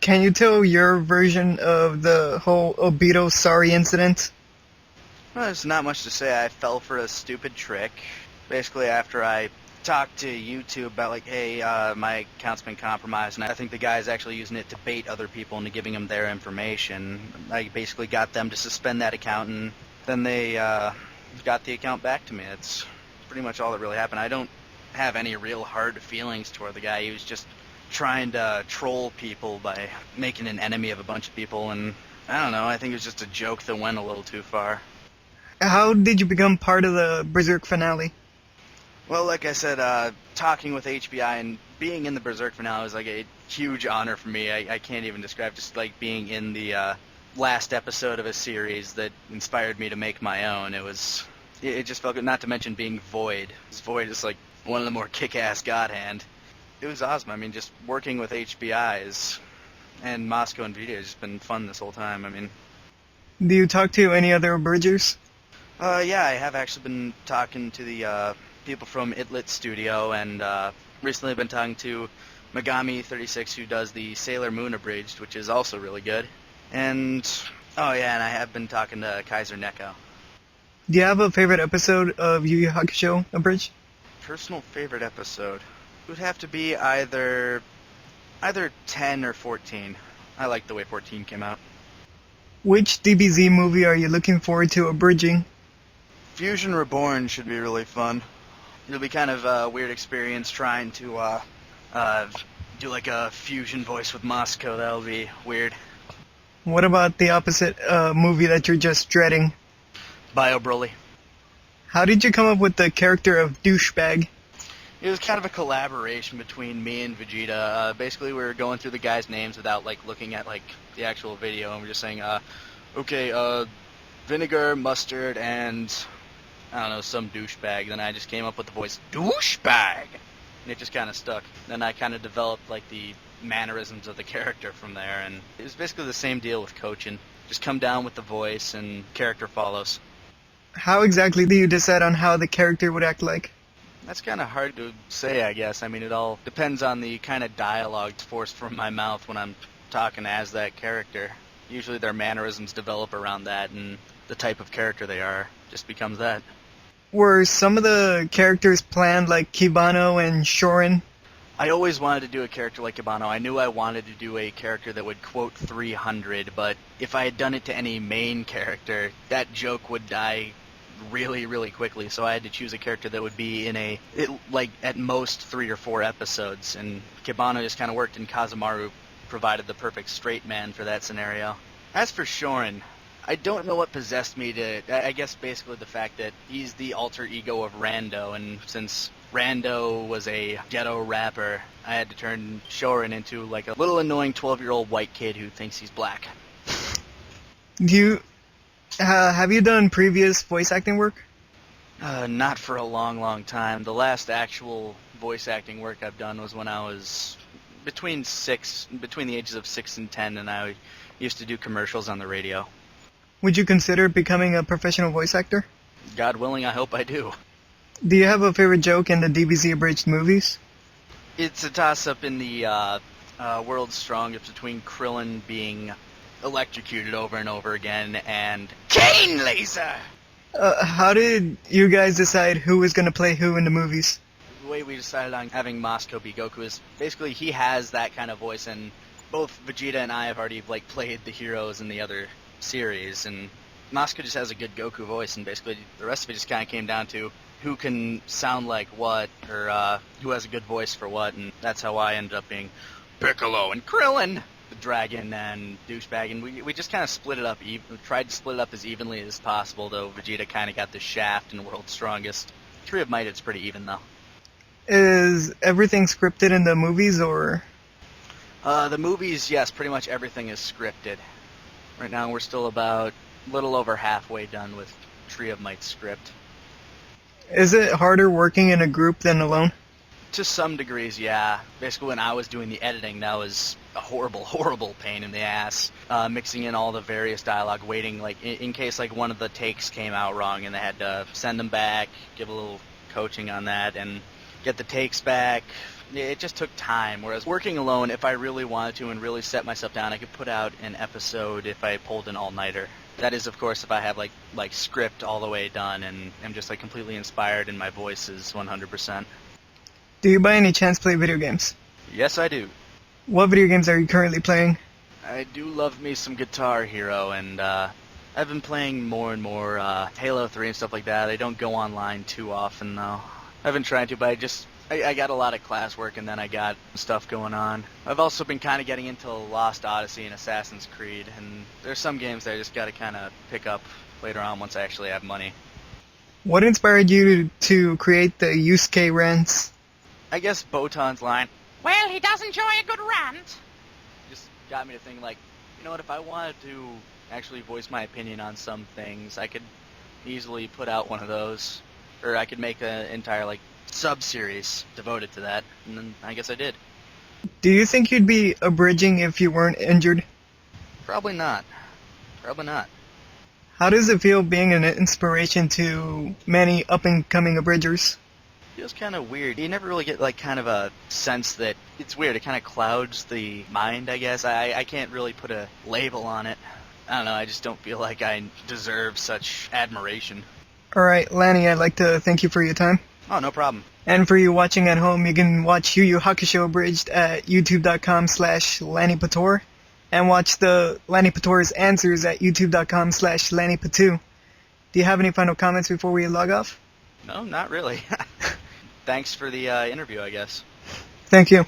Can you tell your version of the whole Obito sorry incident? Well, there's not much to say. I fell for a stupid trick. Basically, after I talked to YouTube about, like, hey, my account's been compromised, and I think the guy's actually using it to bait other people into giving them their information. I basically got them to suspend that account, and then they got the account back to me. That's pretty much all that really happened. I don't have any real hard feelings toward the guy. He was just trying to troll people by making an enemy of a bunch of people, and I don't know, I think it was just a joke that went a little too far. How did you become part of the Berserk finale? Well, like I said, talking with HBI and being in the Berserk finale was like a huge honor for me. I can't even describe just like being in the last episode of a series that inspired me to make my own. It just felt good, not to mention being Void. Void is like one of the more kick-ass God Hand. It was awesome. I mean, just working with HBIs and Moscow and Vita has just been fun this whole time. I mean, Do you talk to any other Abridgers? yeah, I have actually been talking to the people from Itlit Studio, and recently I've been talking to Megami36, who does the Sailor Moon Abridged, which is also really good. And, oh yeah, and I have been talking to KaiserNeko. Do you have a favorite episode of Yu Yu Hakusho Abridged? Personal favorite episode? It would have to be either 10 or 14. I like the way 14 came out. Which DBZ movie are you looking forward to abridging? Fusion Reborn should be really fun. It'll be kind of a weird experience trying to do like a fusion voice with Moscow. That'll be weird. What about the opposite movie that you're just dreading? Bio Broly. How did you come up with the character of douchebag? It was kind of a collaboration between me and Vegeta. Basically, we were going through the guys' names without like looking at like the actual video, and we're just saying, okay, vinegar, mustard, and I don't know, some douchebag. Then I just came up with the voice douchebag, and it just kind of stuck. Then I kind of developed like the mannerisms of the character from there, and it was basically the same deal with coaching. Just come down with the voice, and character follows. How exactly do you decide on how the character would act like? That's kind of hard to say, I guess. I mean, it all depends on the kind of dialogue forced from my mouth when I'm talking as that character. Usually their mannerisms develop around that, and the type of character they are just becomes that. Were some of the characters planned like Kibano and Shorin? I always wanted to do a character like Kibano. I knew I wanted to do a character that would quote 300, but if I had done it to any main character, that joke would die really, really quickly, so I had to choose a character that would be in at most 3 or 4 episodes, and Kibano just kind of worked, and Kazemaru provided the perfect straight man for that scenario. As for Shorin, I don't know what possessed me to, I guess basically the fact that he's the alter ego of Rando, and since Rando was a ghetto rapper, I had to turn Shorin into like a little annoying 12-year-old white kid who thinks he's black. Have you done previous voice acting work? Not for a long, long time. The last actual voice acting work I've done was when I was between the ages of 6 and 10, and I used to do commercials on the radio. Would you consider becoming a professional voice actor? God willing, I hope I do. Do you have a favorite joke in the DBZ Abridged movies? It's a toss-up in the World's Strongest between Krillin being electrocuted over and over again and Cane Laser! How did you guys decide who was going to play who in the movies? The way we decided on having Moscow be Goku is basically he has that kind of voice, and both Vegeta and I have already like played the heroes in the other series, and Moscow just has a good Goku voice, and basically the rest of it just kind of came down to who can sound like what, or who has a good voice for what, and that's how I ended up being Piccolo and Krillin, the dragon and douchebag, and we just kind of split it up. We tried to split it up as evenly as possible, though Vegeta kind of got the shaft in World's Strongest. Tree of Might, it's pretty even, though. Is everything scripted in the movies, or? The movies, yes, pretty much everything is scripted. Right now we're still about a little over halfway done with Tree of Might's script. Is it harder working in a group than alone? To some degrees, yeah. Basically, when I was doing the editing, that was a horrible, horrible pain in the ass. Mixing in all the various dialogue, waiting, like, in case, like, one of the takes came out wrong and they had to send them back, give a little coaching on that, and get the takes back, Yeah, it just took time, whereas working alone, if I really wanted to and really set myself down, I could put out an episode if I pulled an all-nighter. That is, of course, if I have like script all the way done and am just like completely inspired and my voice is 100%. Do you by any chance play video games? Yes, I do. What video games are you currently playing? I do love me some Guitar Hero, and I've been playing more and more Halo 3 and stuff like that. I don't go online too often, though. I've been trying to, but I got a lot of classwork, and then I got stuff going on. I've also been kind of getting into Lost Odyssey and Assassin's Creed, and there's some games that I just got to kind of pick up later on once I actually have money. What inspired you to create the Yusuke rants? I guess Botan's line, "Well, he does enjoy a good rant," just got me to think, like, you know what, if I wanted to actually voice my opinion on some things, I could easily put out one of those. Or I could make an entire, like, sub-series devoted to that, and then I guess I did. Do you think you'd be abridging if you weren't injured? Probably not. Probably not. How does it feel being an inspiration to many up-and-coming abridgers? Feels kind of weird. You never really get, like, kind of a sense that it's weird. It kind of clouds the mind, I guess. I can't really put a label on it. I don't know, I just don't feel like I deserve such admiration. Alright, Lanny, I'd like to thank you for your time. Oh, no problem. And for you watching at home, you can watch Yu Yu Hakusho Abridged at youtube.com/Lanipator, and watch the Lanipator's answers at youtube.com/Lanipatu. Do you have any final comments before we log off? No, not really. Thanks for the interview, I guess. Thank you.